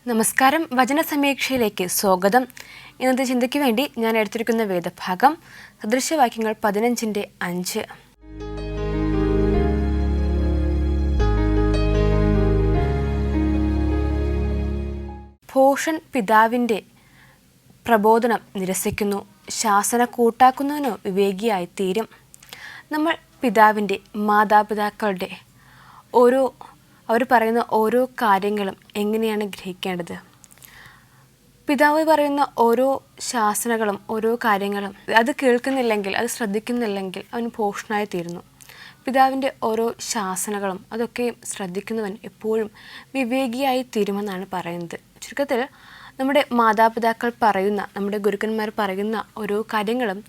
നമസ്കാരം. വചന സമീക്ഷയിലേക്ക് സ്വാഗതം. ഇന്നത്തെ ചിന്തയ്ക്ക് വേണ്ടി ഞാൻ എടുത്തിരിക്കുന്ന വേദഭാഗം സദൃശവാക്യങ്ങൾ 15:5. ഭോഷൻ പിതാവിൻ്റെ പ്രബോധനം നിരസിക്കുന്നു, ശാസന കൂട്ടാക്കുന്നവനോ വിവേകിയായി തീരും. നമ്മൾ പിതാവിൻ്റെ, മാതാപിതാക്കളുടെ അവർ പറയുന്ന ഓരോ കാര്യങ്ങളും എങ്ങനെയാണ് ഗ്രഹിക്കേണ്ടത്? പിതാവ് പറയുന്ന ഓരോ ശാസനകളും ഓരോ കാര്യങ്ങളും അത് കേൾക്കുന്നില്ലെങ്കിൽ, അത് ശ്രദ്ധിക്കുന്നില്ലെങ്കിൽ അവൻ ഭോഷനായി തീരുന്നു. പിതാവിൻ്റെ ഓരോ ശാസനകളും അതൊക്കെ ശ്രദ്ധിക്കുന്നവൻ എപ്പോഴും വിവേകിയായി തീരുമെന്നാണ് പറയുന്നത്. ചുരുക്കത്തിൽ നമ്മുടെ മാതാപിതാക്കൾ പറയുന്ന, നമ്മുടെ ഗുരുക്കന്മാർ പറയുന്ന ഓരോ കാര്യങ്ങളും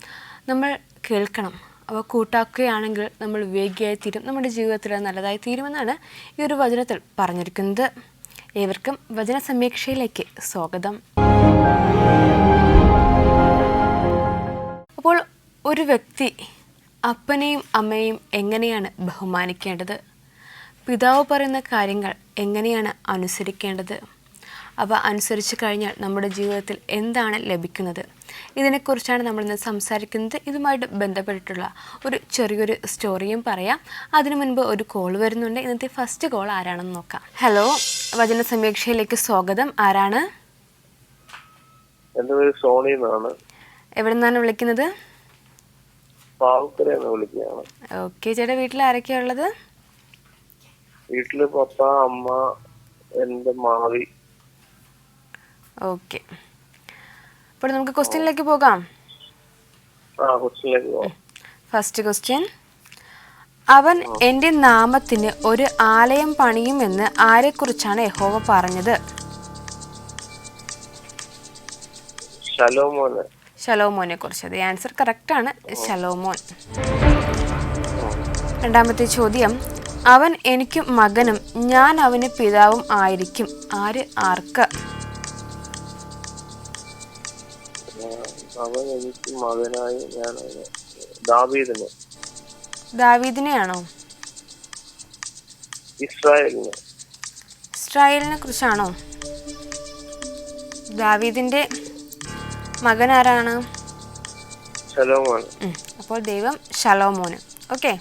നമ്മൾ കേൾക്കണം. അവ കൂട്ടാക്കുകയാണെങ്കിൽ നമ്മൾ വിവേകിയായി തീരും, നമ്മുടെ ജീവിതത്തിൽ നല്ലതായി തീരുമെന്നാണ് ഈ ഒരു വചനത്തിൽ പറഞ്ഞിരിക്കുന്നത്. ഏവർക്കും വചന സമീക്ഷയിലേക്ക് സ്വാഗതം. അപ്പോൾ ഒരു വ്യക്തി അപ്പനെയും അമ്മയെയും എങ്ങനെയാണ് ബഹുമാനിക്കേണ്ടത്? പിതാവ് പറയുന്ന കാര്യങ്ങൾ എങ്ങനെയാണ് അനുസരിക്കേണ്ടത്? അവ അനുസരിച്ച് കഴിഞ്ഞാൽ നമ്മുടെ ജീവിതത്തിൽ എന്താണ് ലഭിക്കുന്നത്? ഇതിനെക്കുറിച്ചാണ് നമ്മളിന്ന് സംസാരിക്കുന്നത്. ഇതുമായിട്ട് ബന്ധപ്പെട്ടിട്ടുള്ള ഒരു ചെറിയൊരു സ്റ്റോറിയും പറയാം. അതിനു മുൻപ് ഒരു കോൾ വരുന്നുണ്ട്. ഇന്നത്തെ ഫസ്റ്റ് കോൾ ആരാണെന്ന് നോക്കാം. ഹലോ, വചന സമീക്ഷയിലേക്ക് സ്വാഗതം. ആരാണ്? എൻ്റെ പേര് സോണി എന്നാണ്. എവിടെ നിന്നാണ് വിളിക്കുന്നത്? ഓക്കെ ചേട്ടാ, വീട്ടിൽ ആരൊക്കെയാ ഉള്ളത്? വീട്ടില് പപ്പ, അമ്മ, എൻ്റെ മാവി. ഓക്കെ, അപ്പോൾ നമുക്ക് ക്വസ്റ്റ്യനിലേക്ക് പോകാം. ഫസ്റ്റ് ക്വസ്റ്റ്യൻ: അവൻ എൻ്റെ നാമത്തിന് ഒരു ആലയം പണിയുമെന്ന് ആരെക്കുറിച്ചാണ് യഹോവ പറഞ്ഞത്? ശലോമോനെ കുറിച്ച്. അത് ആൻസർ കറക്റ്റ് ആണ്, ശലോമോൻ. രണ്ടാമത്തെ ചോദ്യം: അവൻ എനിക്ക് മകനും ഞാൻ അവന് പിതാവും ആയിരിക്കും. ആർക്ക്? അവൻ എനിക്ക് മകനായി ഞാൻ ദാവീദിനെയാണോ? ഇസ്രായേലിനെ കുറിച്ചാണോ? ദാവീദിന്റെ മകൻ ആരാണ്? ശലോമോൻ. അപ്പോൾ ദൈവം ശലോമോന്. ഓക്കെ.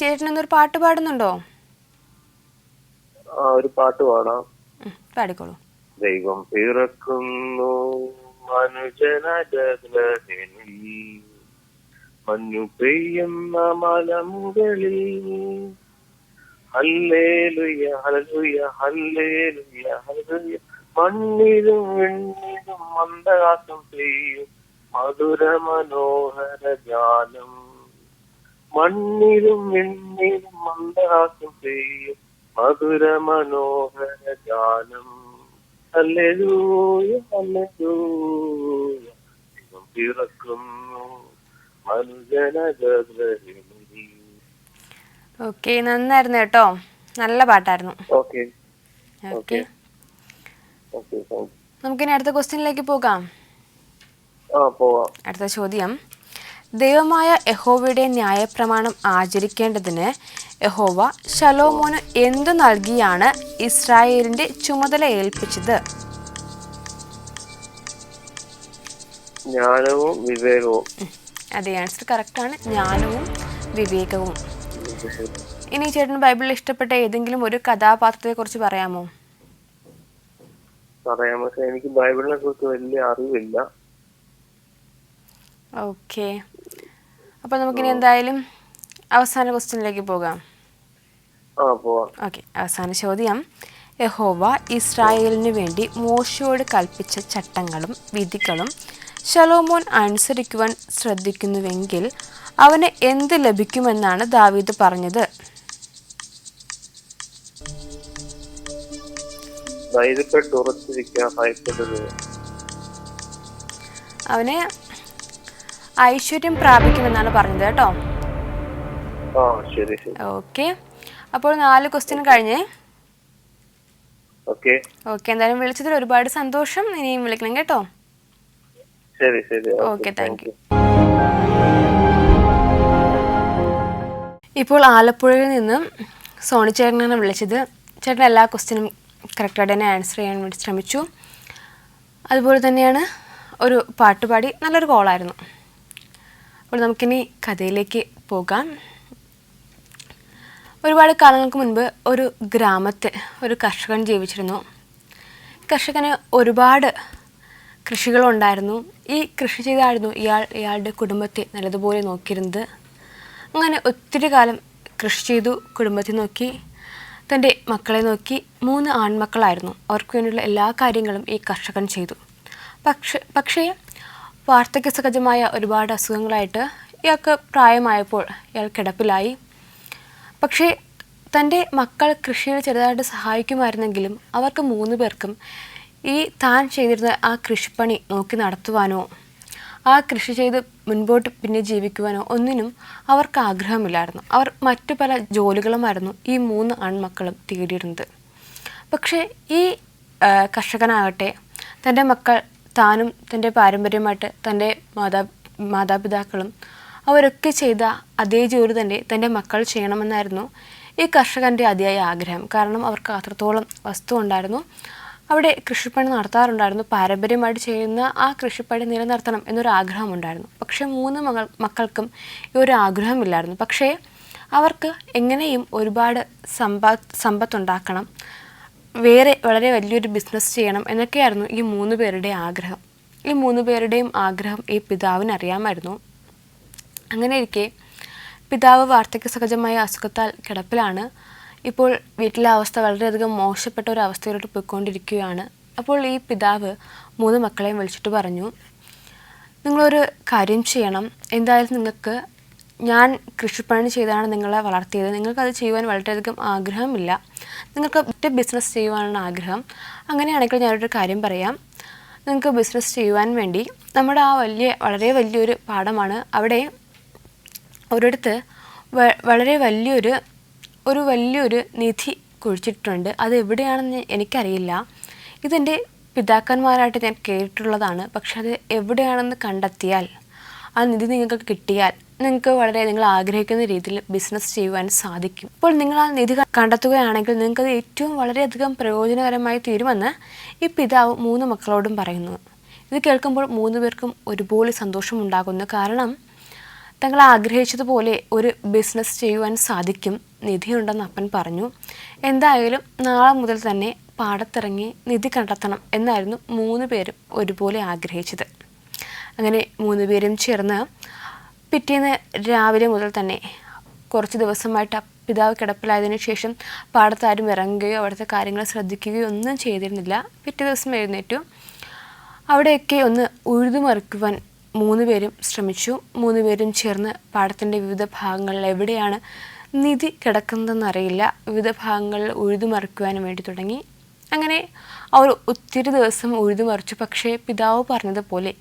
ചേട്ടനൊന്നൊരു പാട്ട് പാടുന്നുണ്ടോ? ഒരു പാട്ട് പാടാം. പാടിക്കോളൂ. ദൈവം പിറക്കുന്നു മനുജനജനിൽ, മഞ്ഞു പെയ്യുന്ന മലമുകളിൽ. Hallelujah hallelujah hallelujah hallelujah. മണ്ണിലും വെണ്ണിലും മന്ദഹാസം പെയ്യും മധുര മനോഹര ഗാനം. മണ്ണിലും വെണ്ണിലും മന്ദഹാസം പെയ്യും മധുര മനോഹര ഗാനം. Hallelujah hallelujah. ദൈവം പിറക്കുന്നു മനുജനജനിൽ. ഓക്കെ, നന്നായിരുന്നു കേട്ടോ, നല്ല പാട്ടായിരുന്നു. ഓക്കെ. നമുക്കിനി അടുത്ത ക്വസ്റ്റ്യനിലേക്ക് പോകാം. അടുത്ത ചോദ്യം: ദൈവമായ യഹോവയുടെ ന്യായപ്രമാണം ആചരിക്കേണ്ടതിന് യഹോവ ശലോമോന് എന്തു നൽകിയാണ് ഇസ്രായേലിന്റെ ചുമതല ഏൽപ്പിച്ചത്? ജ്ഞാനവും വിവേകവും. അതെ, ആൻസർ കറക്റ്റ് ആണ്, ജ്ഞാനവും വിവേകവും. ഇനി ചേട്ടന് ബൈബിളിൽ ഇഷ്ടപ്പെട്ട ഏതെങ്കിലും ഒരു കഥാപാത്രത്തെ കുറിച്ച് പറയാമോ? പക്ഷെ എനിക്ക് ബൈബിളിനെ കുറിച്ച് വലിയ അറിവില്ല. ഓക്കെ, അപ്പൊ നമുക്കിനി എന്തായാലും അവസാന ക്വസ്റ്റ്യനിലേക്ക് പോകാം. ഓക്കെ, അവസാന ചോദ്യം: യഹോവ ഇസ്രായേലിനു വേണ്ടി മോശയോട് കൽപ്പിച്ച ചട്ടങ്ങളും വിധികളും ശലോമോൻ അനുസരിക്കുവാൻ ശ്രദ്ധിക്കുന്നുവെങ്കിൽ അവന് എന്ത് ലഭിക്കുമെന്നാണ് ദാവീദ് പറഞ്ഞത്? അവന് ഐശ്വര്യം പ്രാപിക്കുമെന്നാണ് പറഞ്ഞത് കേട്ടോ. ഓക്കെ, അപ്പോൾ 4 ക്വസ്റ്റ്യൻ കഴിഞ്ഞ്. ഓക്കെ, എന്തായാലും വിളിച്ചതിൽ ഒരുപാട് സന്തോഷം. ഇനിയും വിളിക്കണം കേട്ടോ. Okay, thank you. ഇപ്പോൾ ആലപ്പുഴയിൽ നിന്നും സോണി ചേട്ടനാണ് വിളിച്ചത്. ചേട്ടൻ എല്ലാ ക്വസ്റ്റ്യനും കറക്റ്റായിട്ട് തന്നെ ആൻസർ ചെയ്യാൻ വേണ്ടി ശ്രമിച്ചു. അതുപോലെ തന്നെയാണ് ഒരു പാട്ടുപാടി. നല്ലൊരു കോളായിരുന്നു. അപ്പോൾ നമുക്കിനി കഥയിലേക്ക് പോകാം. ഒരുപാട് കാലങ്ങൾക്ക് മുൻപ് ഒരു ഗ്രാമത്തിൽ ഒരു കർഷകൻ ജീവിച്ചിരുന്നു. കർഷകന് ഒരുപാട് കൃഷികളുണ്ടായിരുന്നു. ഈ കൃഷി ചെയ്തായിരുന്നു ഇയാളുടെ കുടുംബത്തെ നല്ലതുപോലെ നോക്കിയിരുന്നത്. അങ്ങനെ ഒത്തിരി കാലം കൃഷി ചെയ്തു, കുടുംബത്തെ നോക്കി, തൻ്റെ മക്കളെ നോക്കി. 3 ആൺമക്കളായിരുന്നു. അവർക്ക് വേണ്ടിയുള്ള എല്ലാ കാര്യങ്ങളും ഈ കർഷകൻ ചെയ്തു. പക്ഷേ വാർദ്ധക്യ സഹജമായ ഒരുപാട് അസുഖങ്ങളായിട്ട് ഇയാൾക്ക് പ്രായമായപ്പോൾ ഇയാൾ കിടപ്പിലായി. പക്ഷേ തൻ്റെ മക്കൾ കൃഷിയിൽ ചെറുതായിട്ട് സഹായിക്കുമായിരുന്നെങ്കിലും അവർക്ക് 3 പേർക്കും ഈ താൻ ചെയ്തിരുന്ന ആ കൃഷിപ്പണി നോക്കി നടത്തുവാനോ ആ കൃഷി ചെയ്ത് മുൻപോട്ട് പിന്നെ ജീവിക്കുവാനോ ഒന്നിനും അവർക്ക് ആഗ്രഹമില്ലായിരുന്നു. അവർ മറ്റു പല ജോലികളുമായിരുന്നു ഈ 3 ആൺമക്കളും തേടിയിരുന്നത്. പക്ഷേ ഈ കർഷകനാകട്ടെ തൻ്റെ മക്കൾ, താനും തൻ്റെ പാരമ്പര്യമായിട്ട് തൻ്റെ മാതാപിതാക്കളും അവരൊക്കെ ചെയ്ത അതേ ജോലി തന്നെ തൻ്റെ മക്കൾ ചെയ്യണമെന്നായിരുന്നു ഈ കർഷകൻ്റെ അതിയായ ആഗ്രഹം. കാരണം അവർക്ക് അത്രത്തോളം വസ്തു ഉണ്ടായിരുന്നു, അവിടെ കൃഷിപ്പണി നടത്താറുണ്ടായിരുന്നു. പാരമ്പര്യമായിട്ട് ചെയ്യുന്ന ആ കൃഷിപ്പണി നിലനിർത്തണം എന്നൊരു ആഗ്രഹമുണ്ടായിരുന്നു. പക്ഷേ 3 മക്കൾക്കും ഈ ഒരു ആഗ്രഹമില്ലായിരുന്നു. പക്ഷേ അവർക്ക് എങ്ങനെയും ഒരുപാട് സമ്പത്തുണ്ടാക്കണം, വേറെ വളരെ വലിയൊരു ബിസിനസ് ചെയ്യണം എന്നൊക്കെയായിരുന്നു ഈ 3 പേരുടെ ആഗ്രഹം. ഈ 3 പേരുടെയും ആഗ്രഹം ഈ പിതാവിന് അറിയാമായിരുന്നു. അങ്ങനെ ഇരിക്കെ പിതാവ് വാർദ്ധക്യ സഹജമായ അസുഖത്താൽ കിടപ്പിലാണ്. ഇപ്പോൾ വീട്ടിലെ അവസ്ഥ വളരെയധികം മോശപ്പെട്ട ഒരു അവസ്ഥയിലോട്ട് പോയിക്കൊണ്ടിരിക്കുകയാണ്. അപ്പോൾ ഈ പിതാവ് 3 മക്കളെയും വിളിച്ചിട്ട് പറഞ്ഞു, നിങ്ങളൊരു കാര്യം ചെയ്യണം. എന്തായാലും നിങ്ങൾക്ക്, ഞാൻ കൃഷിപ്പണി ചെയ്താണ് നിങ്ങളെ വളർത്തിയത്, നിങ്ങൾക്കത് ചെയ്യുവാൻ വളരെയധികം ആഗ്രഹമില്ല, നിങ്ങൾക്ക് മറ്റേ ബിസിനസ് ചെയ്യുവാനാണ് ആഗ്രഹം. അങ്ങനെയാണെങ്കിൽ ഞാനൊരു കാര്യം പറയാം. നിങ്ങൾക്ക് ബിസിനസ് ചെയ്യുവാൻ വേണ്ടി നമ്മുടെ ആ വളരെ വലിയൊരു പാടമാണ്, അവിടെ ഒരിടത്ത് വളരെ വലിയൊരു നിധി കുഴിച്ചിട്ടുണ്ട്. അത് എവിടെയാണെന്ന് എനിക്കറിയില്ല. ഇതെൻ്റെ പിതാക്കന്മാരായിട്ട് ഞാൻ കേട്ടിട്ടുള്ളതാണ്. പക്ഷെ അത് എവിടെയാണെന്ന് കണ്ടെത്തിയാൽ, ആ നിധി നിങ്ങൾക്ക് കിട്ടിയാൽ നിങ്ങൾക്ക് നിങ്ങൾ ആഗ്രഹിക്കുന്ന രീതിയിൽ ബിസിനസ് ചെയ്യുവാൻ സാധിക്കും. അപ്പോൾ നിങ്ങൾ ആ നിധി കണ്ടെത്തുകയാണെങ്കിൽ നിങ്ങൾക്കത് ഏറ്റവും വളരെയധികം പ്രയോജനകരമായി തീരുമെന്ന് ഈ പിതാവ് 3 മക്കളോടും പറയുന്നു. ഇത് കേൾക്കുമ്പോൾ 3 പേർക്കും ഒരുപോലെ സന്തോഷമുണ്ടാകുന്നു. കാരണം തങ്ങൾ ആഗ്രഹിച്ചതുപോലെ ഒരു ബിസിനസ് ചെയ്യുവാൻ സാധിക്കും, നിധിയുണ്ടെന്ന് അപ്പൻ പറഞ്ഞു. എന്തായാലും നാളെ മുതൽ തന്നെ പാടത്തിറങ്ങി നിധി കണ്ടെത്തണം എന്നായിരുന്നു 3 പേരും ഒരുപോലെ ആഗ്രഹിച്ചത്. അങ്ങനെ 3 പേരും ചേർന്ന് പിറ്റേന്ന് രാവിലെ മുതൽ തന്നെ കുറച്ച് ദിവസമായിട്ട് പിതാവ് കിടപ്പിലായതിനു ശേഷം പാടത്താരും ഇറങ്ങുകയോ അവിടുത്തെ കാര്യങ്ങൾ ശ്രദ്ധിക്കുകയോ ഒന്നും ചെയ്തിരുന്നില്ല. പിറ്റേ ദിവസം എഴുന്നേറ്റു അവിടെയൊക്കെ ഒന്ന് ഉഴുതുമറിക്കുവാൻ 3 പേരും ശ്രമിച്ചു. 3 പേരും ചേർന്ന് പാടത്തിൻ്റെ വിവിധ ഭാഗങ്ങളിൽ എവിടെയാണ് നിധി കിടക്കുന്നതെന്നറിയില്ല, വിവിധ ഭാഗങ്ങളിൽ ഉഴുതുമറിക്കുവാനും വേണ്ടി തുടങ്ങി. അങ്ങനെ അവർ ഒത്തിരി ദിവസം ഉഴുതുമറിച്ചു. പക്ഷേ പിതാവ് പറഞ്ഞതുപോലെ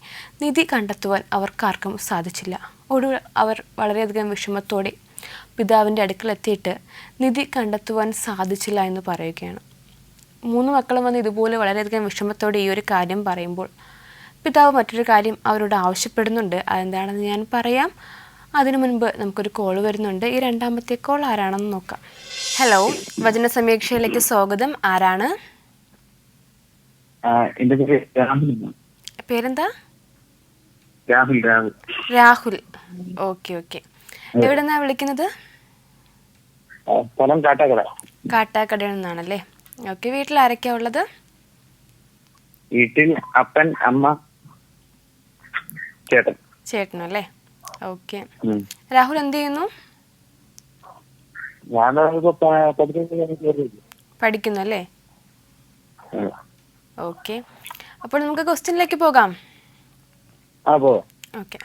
നിധി കണ്ടെത്തുവാൻ അവർക്കാർക്കും സാധിച്ചില്ല. ഒടുവിൽ അവർ വളരെയധികം വിഷമത്തോടെ പിതാവിൻ്റെ അടുക്കലെത്തിയിട്ട് നിധി കണ്ടെത്തുവാൻ സാധിച്ചില്ല എന്ന് പറയുകയാണ്. 3 മക്കളും വന്ന് ഇതുപോലെ വളരെയധികം വിഷമത്തോടെ ഈ ഒരു കാര്യം പറയുമ്പോൾ പിതാവ് മറ്റൊരു കാര്യം അവരോട് ആവശ്യപ്പെടുന്നുണ്ട്. അതെന്താണെന്ന് ഞാൻ പറയാം. അതിനു മുൻപ് നമുക്കൊരു കോൾ വരുന്നുണ്ട്. ഈ 2ാമത്തെ കോൾ ആരാണെന്ന് നോക്കാം. ഹലോ, വചന സമീക്ഷയിലേക്ക് സ്വാഗതം. ആരാണ്? പേരെന്താ? രാഹുൽ. ഓക്കെ. എവിടെന്നാ വിളിക്കുന്നത്? കാട്ടാക്കടയിൽ നിന്നാണല്ലേ? ഓക്കെ. വീട്ടിൽ ആരൊക്കെയാ ഉള്ളത്? വീട്ടിൽ അപ്പൻ, അമ്മ, ചേട്ടനല്ലേ? ഓക്കെ. രാഹുൽ എന്ത് ചെയ്യുന്നു? പഠിക്കുന്നു അല്ലേ? ഓക്കെ. അപ്പോൾ നമുക്ക് ക്വസ്റ്റ്യനിലേക്ക് പോകാം. ഓക്കെ.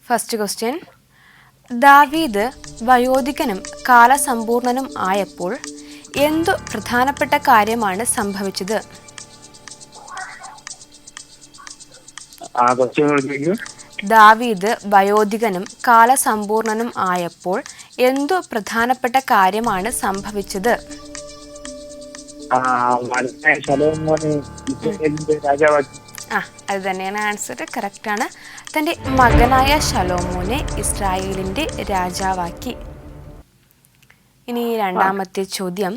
First question. ദാവീദ് വയോധികനും കാലസമ്പൂർണനും ആയപ്പോൾ എന്തു പ്രധാനപ്പെട്ട കാര്യമാണ് സംഭവിച്ചത്? ദാവീദ് വയോധികനും കാലസമ്പൂർണനും ആയപ്പോൾ എന്തു പ്രധാനപ്പെട്ട കാര്യമാണ് സംഭവിച്ചത്? അത് തന്നെയാണ് ആൻസർ. കറക്റ്റാണ്. തൻ്റെ മകനായ ശലോമോനെ ഇസ്രായേലിൻ്റെ രാജാവാക്കി. ഇനി 2ാമത്തെ ചോദ്യം.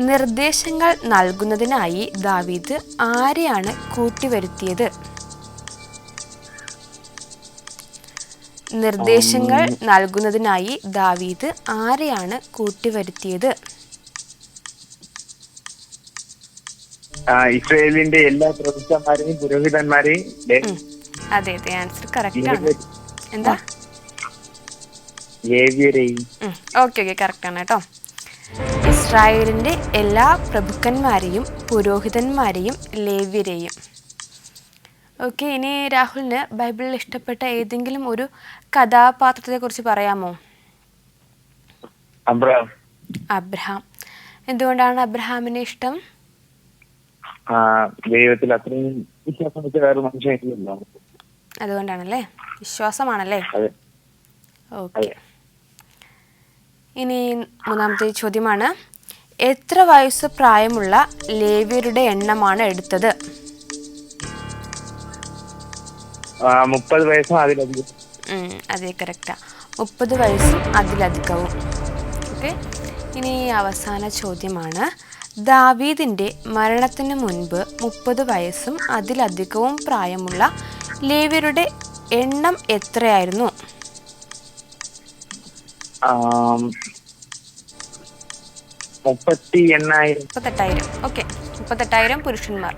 നിർദ്ദേശങ്ങൾ നൽകുന്നതിനായി ദാവീദ് ആരെയാണ് കൂട്ടിവരുത്തിയത്? നിർദ്ദേശങ്ങൾ നൽകുന്നതിനായി ദാവീദ് ആരെയാണ് കൂട്ടിവരുത്തിയത്? ഇസ്രായേലിന്റെ എല്ലാ പ്രഭുക്കന്മാരെയും പുരോഹിതന്മാരെയും അതെ അതെ, ആൻസർ കറക്റ്റ് ആണ്. എന്താ? ലേവ്യരെയും. ഓക്കെ ഓക്കെ, കറക്റ്റ് ആണ് കേട്ടോ. ഇസ്രായേലിന്റെ എല്ലാ പ്രഭുക്കന്മാരെയും പുരോഹിതന്മാരെയും ലേവ്യരെയും. ഓക്കെ, ഇനി രാഹുലിന് ബൈബിളിൽ ഇഷ്ടപ്പെട്ട ഏതെങ്കിലും ഒരു കഥാപാത്രത്തെ കുറിച്ച് പറയാമോ? അബ്രഹാം. എന്തുകൊണ്ടാണ് അബ്രഹാമിനെ ഇഷ്ടം? ദൈവത്തിൽ അത്രയും വിശ്വാസം വെച്ച വേറെ മനുഷ്യനില്ല. അതുകൊണ്ടാണല്ലേ, വിശ്വാസമാണല്ലേ. ഓക്കെ, ഇനി മൂന്നാമത്തെ ചോദ്യമാണ്. എത്ര വയസ്സ് പ്രായമുള്ള ലേവ്യരുടെ എണ്ണമാണ് എടുത്തത്? 30 വയസ്സും അതിലധികം. അതെ, കറക്റ്റാ, 30 വയസ്സും അതിലധികവും. ഓക്കെ, ഇനി അവസാന ചോദ്യമാണ്. ദാവീദിന്റെ മരണത്തിന് മുൻപ് 30 വയസ്സും അതിലധികവും പ്രായമുള്ള ലേവ്യരുടെ എണ്ണം എത്രയായിരുന്നു? 38,000. ഓക്കെ, 38,000 പുരുഷന്മാർ.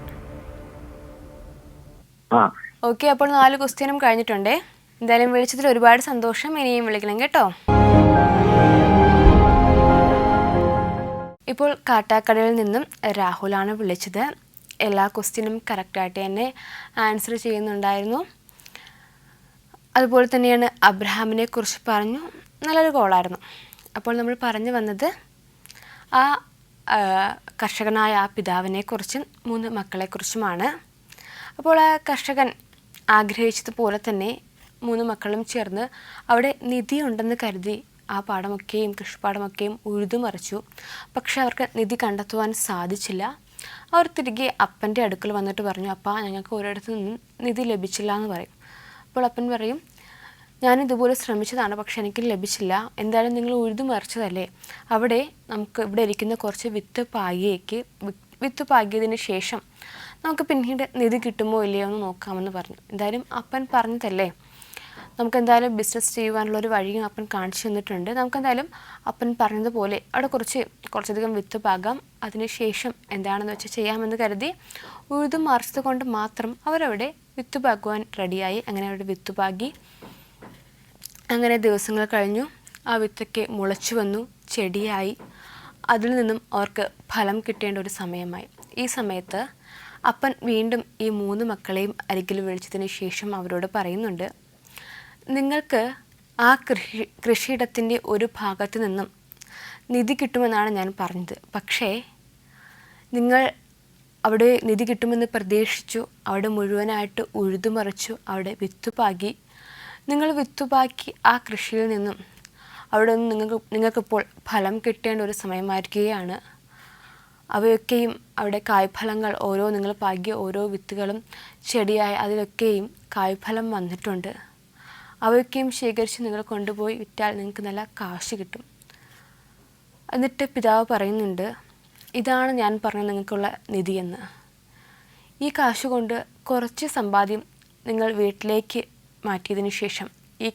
ഓക്കെ, അപ്പോൾ 4 ക്വസ്റ്റ്യനും കഴിഞ്ഞിട്ടുണ്ടേ. എന്തായാലും വിളിച്ചതിൽ ഒരുപാട് സന്തോഷം. ഇനിയും വിളിക്കണം കേട്ടോ. ഇപ്പോൾ കാട്ടാക്കടയിൽ നിന്നും രാഹുലാണ് വിളിച്ചത്. എല്ലാ ക്വസ്റ്റ്യനും കറക്റ്റായിട്ട് തന്നെ ആൻസർ ചെയ്യുന്നുണ്ടായിരുന്നു. അതുപോലെ തന്നെയാണ് അബ്രഹാമിനെ കുറിച്ച് പറഞ്ഞു. നല്ലൊരു കോളായിരുന്നു. അപ്പോൾ നമ്മൾ പറഞ്ഞു വന്നത് ആ കർഷകനായ ആ പിതാവിനെക്കുറിച്ചും 3 മക്കളെക്കുറിച്ചുമാണ്. അപ്പോൾ ആ കർഷകൻ ആഗ്രഹിച്ചതുപോലെ തന്നെ 3 മക്കളും ചേർന്ന് അവിടെ നിധി ഉണ്ടെന്ന് കരുതി ആ പാടമൊക്കെയും കൃഷിപ്പാടമൊക്കെയും ഉഴുതുമറിച്ചു. പക്ഷെ അവർക്ക് നിധി കണ്ടെത്തുവാൻ സാധിച്ചില്ല. അവർ തിരികെ അപ്പൻ്റെ അടുക്കൽ വന്നിട്ട് പറഞ്ഞു, അപ്പാ, ഞങ്ങൾക്ക് ഒരിടത്തു നിന്നും നിധി ലഭിച്ചില്ല എന്ന് പറയും. അപ്പോൾ അപ്പൻ പറയും, ഞാനിതുപോലെ ശ്രമിച്ചതാണ്, പക്ഷെ എനിക്ക് ലഭിച്ചില്ല. എന്തായാലും നിങ്ങൾ ഉഴുതുമറിച്ചതല്ലേ, അവിടെ നമുക്ക് ഇവിടെ ഇരിക്കുന്ന കുറച്ച് വിത്ത് പാകിയതിന് ശേഷം നമുക്ക് പിന്നീട് നിധി കിട്ടുമോ ഇല്ലയോ എന്ന് നോക്കാമെന്ന് പറഞ്ഞു. എന്തായാലും അപ്പൻ പറഞ്ഞതല്ലേ, നമുക്കെന്തായാലും ബിസിനസ് ചെയ്യുവാനുള്ളൊരു വഴിയും അപ്പൻ കാണിച്ചു തന്നിട്ടുണ്ട്. നമുക്കെന്തായാലും അപ്പൻ പറഞ്ഞതുപോലെ അവിടെ കുറച്ചധികം വിത്ത് പാകാം, അതിനുശേഷം എന്താണെന്ന് വെച്ചാൽ ചെയ്യാമെന്ന് കരുതി ഉഴുതുമറിച്ചത് കൊണ്ട് മാത്രം അവരവിടെ വിത്ത് പാകുവാൻ റെഡിയായി. അങ്ങനെ അവിടെ വിത്ത് പാകി. അങ്ങനെ ദിവസങ്ങൾ കഴിഞ്ഞു. ആ വിത്തൊക്കെ മുളച്ചു വന്നു, ചെടിയായി. അതിൽ നിന്നും അവർക്ക് ഫലം കിട്ടേണ്ട ഒരു സമയമായി. ഈ സമയത്ത് അപ്പൻ വീണ്ടും ഈ 3 മക്കളെയും അരികിൽ വിളിച്ചതിന് ശേഷം അവരോട് പറയുന്നുണ്ട്, നിങ്ങൾക്ക് ആ കൃഷിയിടത്തിൻ്റെ ഒരു ഭാഗത്ത് നിന്നും നിധി കിട്ടുമെന്നാണ് ഞാൻ പറഞ്ഞത്. പക്ഷേ നിങ്ങൾ അവിടെ നിധി കിട്ടുമെന്ന് പ്രതീക്ഷിച്ചു, അവിടെ മുഴുവനായിട്ട് ഉഴുതുമറിച്ചു, അവിടെ വിത്തുപാകി. നിങ്ങൾ വിത്തുപാക്കി ആ കൃഷിയിൽ നിന്നും അവിടെ നിന്ന് നിങ്ങൾക്കിപ്പോൾ ഫലം കിട്ടേണ്ട ഒരു സമയമായിരിക്കുകയാണ്. അവയൊക്കെയും അവിടെ കായ്ഫലങ്ങൾ നിങ്ങൾ പാകിയ ഓരോ വിത്തുകളും ചെടിയായി അതിലൊക്കെയും കായ്ഫലം വന്നിട്ടുണ്ട്. അവയൊക്കെയും ശേഖരിച്ച് നിങ്ങൾ കൊണ്ടുപോയി വിറ്റാൽ നിങ്ങൾക്ക് നല്ല കാശ് കിട്ടും. എന്നിട്ട് പിതാവ് പറയുന്നുണ്ട്, ഇതാണ് ഞാൻ പറഞ്ഞ നിങ്ങൾക്കുള്ള നിധിയെന്ന്. ഈ കാശ് കൊണ്ട് കുറച്ച് സമ്പാദ്യം നിങ്ങൾ വീട്ടിലേക്ക് മാറ്റിയതിന് ശേഷം, ഈ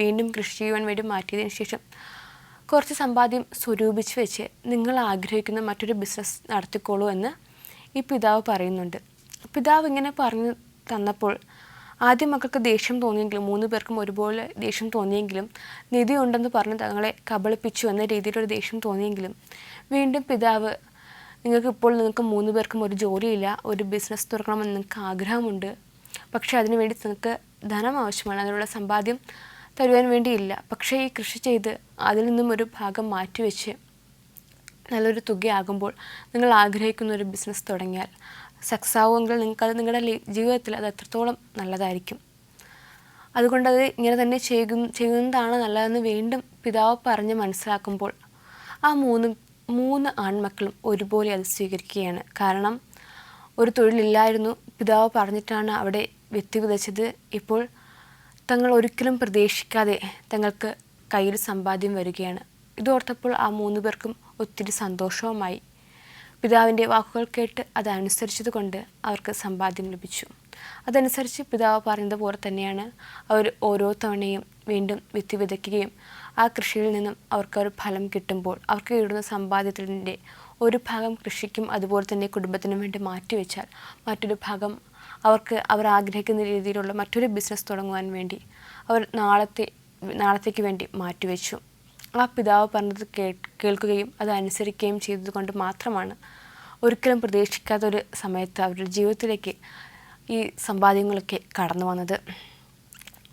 വീണ്ടും കൃഷി ചെയ്യുവാൻ വേണ്ടി മാറ്റിയതിന് ശേഷം കുറച്ച് സമ്പാദ്യം സ്വരൂപിച്ച് വെച്ച് നിങ്ങൾ ആഗ്രഹിക്കുന്ന മറ്റൊരു ബിസിനസ് നടത്തിക്കോളൂ എന്ന് ഈ പിതാവ് പറയുന്നുണ്ട്. പിതാവ് ഇങ്ങനെ പറഞ്ഞു തന്നപ്പോൾ ആദ്യം മക്കൾക്ക് ദേഷ്യം തോന്നിയെങ്കിലും, 3 പേർക്കും ഒരുപോലെ ദേഷ്യം തോന്നിയെങ്കിലും, നിധി ഉണ്ടെന്ന് പറഞ്ഞ് തങ്ങളെ കബളിപ്പിച്ചു എന്ന രീതിയിലൊരു ദേഷ്യം തോന്നിയെങ്കിലും, വീണ്ടും പിതാവ്, നിങ്ങൾക്ക് 3 പേർക്കും ഒരു ജോലിയില്ല, ഒരു ബിസിനസ് തുറക്കണമെന്ന് നിങ്ങൾക്ക് ആഗ്രഹമുണ്ട്, പക്ഷേ അതിനുവേണ്ടി നിങ്ങൾക്ക് ധനം ആവശ്യമാണ്, അതിനുള്ള സമ്പാദ്യം തരുവാൻ വേണ്ടിയില്ല. പക്ഷേ ഈ കൃഷി ചെയ്ത് അതിൽ നിന്നും ഒരു ഭാഗം മാറ്റിവെച്ച് നല്ലൊരു തുകയാകുമ്പോൾ നിങ്ങൾ ആഗ്രഹിക്കുന്ന ഒരു ബിസിനസ് തുടങ്ങിയാൽ സക്സസ് ആവുമെങ്കിൽ നിങ്ങൾക്കത് നിങ്ങളുടെ ജീവിതത്തിൽ അത് എത്രത്തോളം നല്ലതായിരിക്കും. അതുകൊണ്ടത് ഇങ്ങനെ തന്നെ ചെയ്യുന്നതാണ് നല്ലതെന്ന് വീണ്ടും പിതാവ് പറഞ്ഞ് മനസ്സിലാക്കുമ്പോൾ ആ 3 ആൺമക്കളും ഒരുപോലെ അത് സ്വീകരിക്കുകയാണ്. കാരണം ഒരു തൊഴിലില്ലായിരുന്നു, പിതാവ് പറഞ്ഞിട്ടാണ് അവിടെ വിത്ത് വിതച്ചത്. ഇപ്പോൾ തങ്ങൾ ഒരിക്കലും പ്രതീക്ഷിക്കാതെ തങ്ങൾക്ക് കയ്യിൽ സമ്പാദ്യം വരികയാണ്. ഇതോർത്തപ്പോൾ ആ 3 പേർക്കും ഒത്തിരി സന്തോഷവുമായി. പിതാവിൻ്റെ വാക്കുകൾ കേട്ട് അതനുസരിച്ചത് കൊണ്ട് അവർക്ക് സമ്പാദ്യം ലഭിച്ചു. അതനുസരിച്ച് പിതാവ് പറഞ്ഞതുപോലെ തന്നെയാണ് അവർ ഓരോ തവണയും വീണ്ടും വിത്ത് വിതയ്ക്കുകയും ആ കൃഷിയിൽ നിന്നും അവർക്കൊരു ഫലം കിട്ടുമ്പോൾ അവർക്ക് കിട്ടുന്ന സമ്പാദ്യത്തിൻ്റെ ഒരു ഭാഗം കൃഷിക്കും അതുപോലെ തന്നെ കുടുംബത്തിനും വേണ്ടി മാറ്റിവെച്ചാൽ മറ്റൊരു ഭാഗം അവർ ആഗ്രഹിക്കുന്ന രീതിയിലുള്ള മറ്റൊരു ബിസിനസ് തുടങ്ങുവാൻ വേണ്ടി അവർ നാളത്തേക്ക് വേണ്ടി മാറ്റിവെച്ചു. ആ പിതാവ് പറഞ്ഞത് കേൾക്കുകയും അത് അനുസരിക്കുകയും ചെയ്തതുകൊണ്ട് മാത്രമാണ് ഒരിക്കലും പ്രതീക്ഷിക്കാത്തൊരു സമയത്ത് അവരുടെ ജീവിതത്തിലേക്ക് ഈ സമ്പാദ്യങ്ങളൊക്കെ കടന്നു വന്നത്.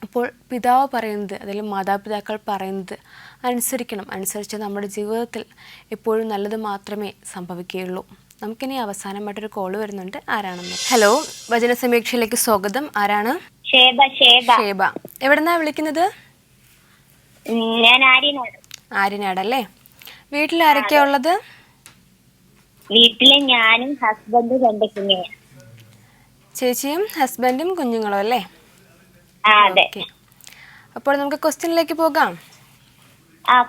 അപ്പോൾ പിതാവ് പറയുന്നത് അല്ലെങ്കിൽ മാതാപിതാക്കൾ പറയുന്നത് അനുസരിച്ചാൽ നമ്മുടെ ജീവിതത്തിൽ എപ്പോഴും നല്ലത് മാത്രമേ സംഭവിക്കുകയുള്ളൂ. നമുക്കിനി അവസാനമായിട്ടൊരു കോള് വരുന്നുണ്ട്. ആരാണെന്ന്? ഹലോ, വചന സമീക്ഷയിലേക്ക് സ്വാഗതം. ആരാണ്? ഷേബ. എവിടെന്നാ വിളിക്കുന്നത്? ഞാൻ ആര്യനാടല്ലേ. വീട്ടിൽ ആരൊക്കെയാ ഉള്ളത്? വീട്ടില് ഞാനും ഹസ്ബൻഡും 2 കുഞ്ഞുങ്ങളും. ചേച്ചിയും ഹസ്ബൻഡും കുഞ്ഞുങ്ങളും അല്ലേ? അതെ. അപ്പോൾ നമുക്ക് ക്വസ്റ്റ്യനിലേക്ക് പോകാം.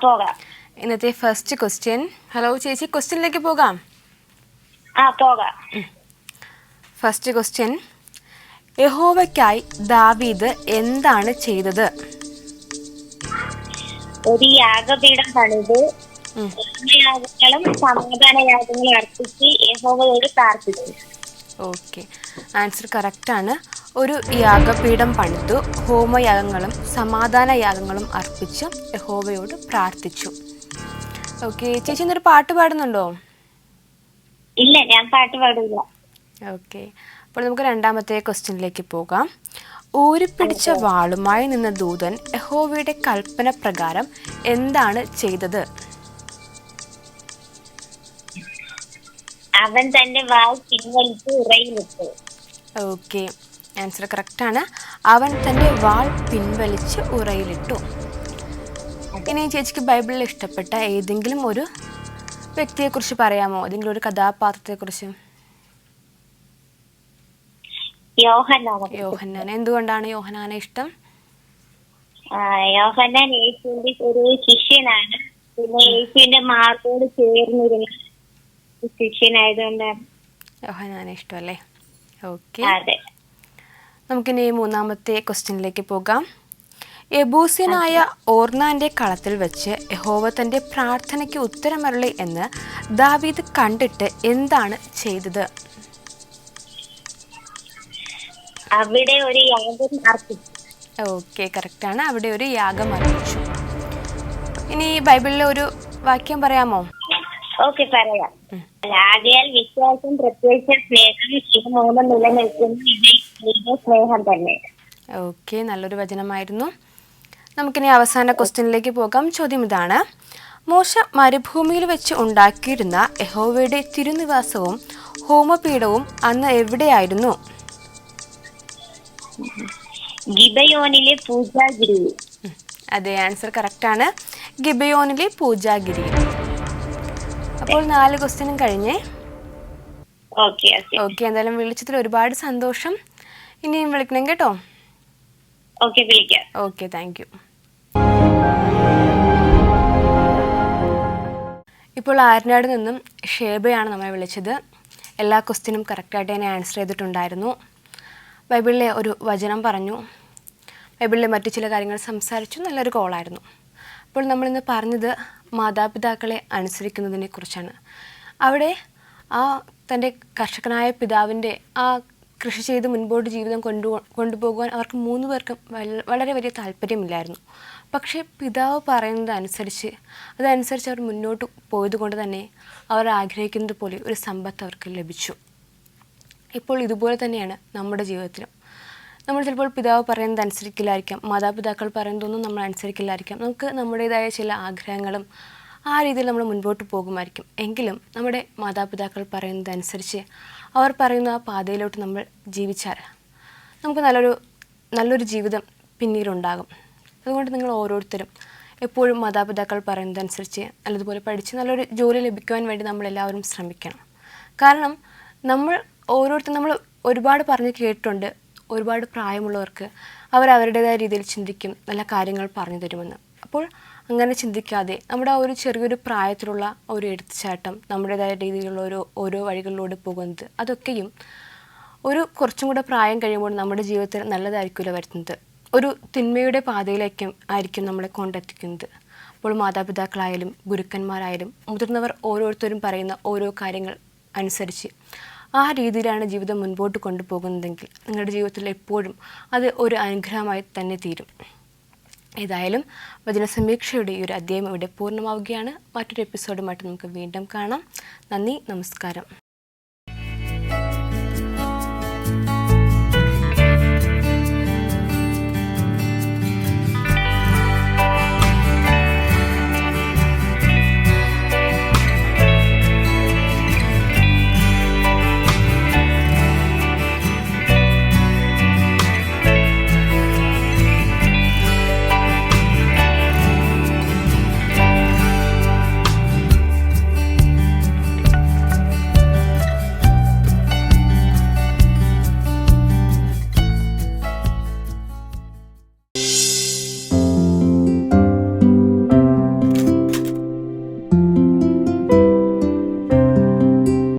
പോകാം. ഇന്നത്തെ ഫസ്റ്റ് ക്വസ്റ്റ്യൻ. ഹലോ ചേച്ചി, ക്വസ്റ്റ്യനിലേക്ക് പോകാം. പോകാം. ഫസ്റ്റ് ക്വസ്റ്റ്യൻ, യഹോവയ്ക്കായി ദാവീദ് എന്താണ് ചെയ്തത്? ഒരു യാഗപീഠം പണിത് യാഗങ്ങളും സമാധാന യാഗങ്ങളും അർപ്പിച്ച് യഹോവയോട് പ്രാർത്ഥിച്ചു. ഓക്കെ, ആൻസർ കറക്റ്റാണ്. ഒരു യാഗപീഠം പണിതു ഹോമയാഗങ്ങളും സമാധാന യാഗങ്ങളും അർപ്പിച്ച് യഹോവയോട് പ്രാർത്ഥിച്ചു. ഓക്കെ, ചേച്ചി ഇന്നൊരു പാട്ട് പാടുന്നുണ്ടോ? ഇല്ല, ഞാൻ പാട്ട് പാടില്ല. ഓക്കെ, അപ്പോൾ നമുക്ക് രണ്ടാമത്തെ ക്വസ്റ്റ്യനിലേക്ക് പോകാം. ഊരിപ്പിടിച്ച വാളുമായി നിന്ന ദൂതൻ യഹോവയുടെ കൽപ്പന പ്രകാരം എന്താണ് ചെയ്തത്? അവൻ തന്റെ വാൾ പിൻവലിച്ച് ഉറയിലിട്ടു. ഓക്കെ, ആൻസർ കറക്റ്റാണ്. അവൻ തന്റെ വാൾ പിൻവലിച്ച് ഉറയിലിട്ടു. ഇനി ചേച്ചിക്ക് ബൈബിളിൽ ഇഷ്ടപ്പെട്ട ഏതെങ്കിലും ഒരു വ്യക്തിയെക്കുറിച്ച് പറയാമോ? ഏതെങ്കിലും ഒരു കഥാപാത്രത്തെക്കുറിച്ച്? യോഹന്നാൻ. എന്തുകൊണ്ടാണ് യോഹന്നാനെ ഇഷ്ടം? യോഹന്നാൻ യേശുവിന്റെ ഒരു ശിഷ്യനാണ്. പിന്നെ യേശുവിന്റെ മാർഗോട് ചേർന്നിരുന്ന ശിഷ്യനായതുകൊണ്ടാണ് യോഹന്നാനെ ഇഷ്ടമല്ലേ? ഓക്കെ, അതെ. നമുക്കിനി മൂന്നാമത്തെ ക്വസ്റ്റ്യനിലേക്ക് പോകാം. യെബൂസ്യനായ ഓർന്നാന്റെ കളത്തിൽ വെച്ച് യഹോവ തന്റെ പ്രാർത്ഥനയ്ക്ക് ഉത്തരമരുളി എന്ന് ദാവീദ് കണ്ടിട്ട് എന്താണ് ചെയ്തത്? അവിടെ ഒരു യാഗം അർപ്പിച്ചു. ഓക്കെ, കറക്റ്റാണ്. അവിടെ ഒരു യാഗം അർപ്പിച്ചു. ഇനി ബൈബിളിലെ ഒരു വാക്യം പറയാമോ? ഓക്കെ, പറയാം. ആകയാൽ വിശ്വാസം, പ്രത്യേക സ്നേഹം, ഇവ മൂന്നും നിലനിൽക്കുന്ന സ്നേഹം തന്നെ. ഓക്കെ, നല്ലൊരു വചനമായിരുന്നു. നമുക്കിനി അവസാന ക്വസ്റ്റ്യനിലേക്ക് പോകാം. ചോദ്യം ഇതാണ്: മോശ മരുഭൂമിയിൽ വെച്ച് ഉണ്ടാക്കിയിരുന്ന യഹോവയുടെ തിരുനിവാസവും ഹോമപീഠവും അന്ന് എവിടെയായിരുന്നു? ഗിബയോനിലെ പൂജാഗിരി. അതെ, ആൻസർ കറക്റ്റാണ്. ഗിബയോനിലെ പൂജാഗിരി. അപ്പോൾ 4 ക്വസ്റ്റ്യനും കഴിഞ്ഞേ. ഓക്കെ, എന്തായാലും വിളിച്ചതിൽ ഒരുപാട് സന്തോഷം. ഇനിയും വിളിക്കണം കേട്ടോ. ഓക്കെ, വിളിക്കാം. Okay, thank you. ഇപ്പോൾ ആര്യനാട് നിന്നും ഷേബയാണ് നമ്മളെ വിളിച്ചത്. എല്ലാ ക്വസ്റ്റ്യനും കറക്റ്റായിട്ട് തന്നെ ആൻസർ ചെയ്തിട്ടുണ്ടായിരുന്നു. ബൈബിളിലെ ഒരു വചനം പറഞ്ഞു, ബൈബിളിലെ മറ്റു ചില കാര്യങ്ങൾ സംസാരിച്ചു. നല്ലൊരു കോളായിരുന്നു. അപ്പോൾ നമ്മളിന്ന് പറഞ്ഞത് മാതാപിതാക്കളെ അനുസരിക്കുന്നതിനെ കുറിച്ചാണ്. അവിടെ ആ തൻ്റെ കർഷകനായ പിതാവിൻ്റെ ആ കൃഷി ചെയ്ത് മുൻപോട്ട് ജീവിതം കൊണ്ടുപോകുവാൻ അവർക്ക് 3 പേർക്കും വളരെ വലിയ താല്പര്യമില്ലായിരുന്നു. പക്ഷേ പിതാവ് പറയുന്നത് അതനുസരിച്ച് അവർ മുന്നോട്ട് പോയതുകൊണ്ട് തന്നെ അവർ ആഗ്രഹിക്കുന്നത് പോലെ ഒരു സമ്പത്ത് അവർക്ക് ലഭിച്ചു. ഇപ്പോൾ ഇതുപോലെ തന്നെയാണ് നമ്മുടെ ജീവിതത്തിലും. നമ്മൾ ചിലപ്പോൾ പിതാവ് പറയുന്നത് അനുസരിക്കില്ലായിരിക്കാം, മാതാപിതാക്കൾ പറയുന്നതൊന്നും നമ്മൾ അനുസരിക്കില്ലായിരിക്കാം. നമുക്ക് നമ്മുടേതായ ചില ആഗ്രഹങ്ങളും ആ രീതിയിൽ നമ്മൾ മുൻപോട്ട് പോകുമായിരിക്കും. എങ്കിലും നമ്മുടെ മാതാപിതാക്കൾ പറയുന്നത് അനുസരിച്ച് അവർ പറയുന്ന ആ പാതയിലോട്ട് നമ്മൾ ജീവിച്ചാൽ നമുക്ക് നല്ലൊരു ജീവിതം പിന്നീടുണ്ടാകും. അതുകൊണ്ട് നിങ്ങൾ ഓരോരുത്തരും എപ്പോഴും മാതാപിതാക്കൾ പറയുന്നതനുസരിച്ച് നല്ലതുപോലെ പഠിച്ച് നല്ലൊരു ജോലി ലഭിക്കുവാൻ വേണ്ടി നമ്മളെല്ലാവരും ശ്രമിക്കണം. കാരണം നമ്മൾ ഒരുപാട് പറഞ്ഞ് കേട്ടിട്ടുണ്ട്, ഒരുപാട് പ്രായമുള്ളവർക്ക് അവരവരുടേതായ രീതിയിൽ ചിന്തിക്കും, നല്ല കാര്യങ്ങൾ പറഞ്ഞു തരുമെന്ന്. അപ്പോൾ അങ്ങനെ ചിന്തിക്കാതെ നമ്മുടെ ആ ഒരു ചെറിയൊരു പ്രായത്തിലുള്ള ഒരു എടുത്തുചാട്ടം, നമ്മുടേതായ രീതിയിലുള്ള ഓരോ വഴികളിലൂടെ പോകുന്നത്, അതൊക്കെയും ഒരു കുറച്ചും കൂടെ പ്രായം കഴിയുമ്പോൾ നമ്മുടെ ജീവിതത്തിൽ നല്ലതായിരിക്കില്ല വരുന്നത്, ഒരു തിന്മയുടെ പാതയിലേക്കും ആയിരിക്കും നമ്മളെ കൊണ്ടെത്തിക്കുന്നത്. അപ്പോൾ മാതാപിതാക്കളായാലും ഗുരുക്കന്മാരായാലും മുതിർന്നവർ ഓരോരുത്തരും പറയുന്ന ഓരോ കാര്യങ്ങൾ അനുസരിച്ച് ആ രീതിയിലാണ് ജീവിതം മുൻപോട്ട് കൊണ്ടുപോകുന്നതെങ്കിൽ നിങ്ങളുടെ ജീവിതത്തിൽ എപ്പോഴും അത് ഒരു അനുഗ്രഹമായി തന്നെ തീരും. ഏതായാലും വചനസമീക്ഷയുടെ ഈ ഒരു അധ്യായം ഇവിടെ പൂർണ്ണമാവുകയാണ്. മറ്റൊരു എപ്പിസോഡുമായിട്ട് നമുക്ക് വീണ്ടും കാണാം. നന്ദി, നമസ്കാരം.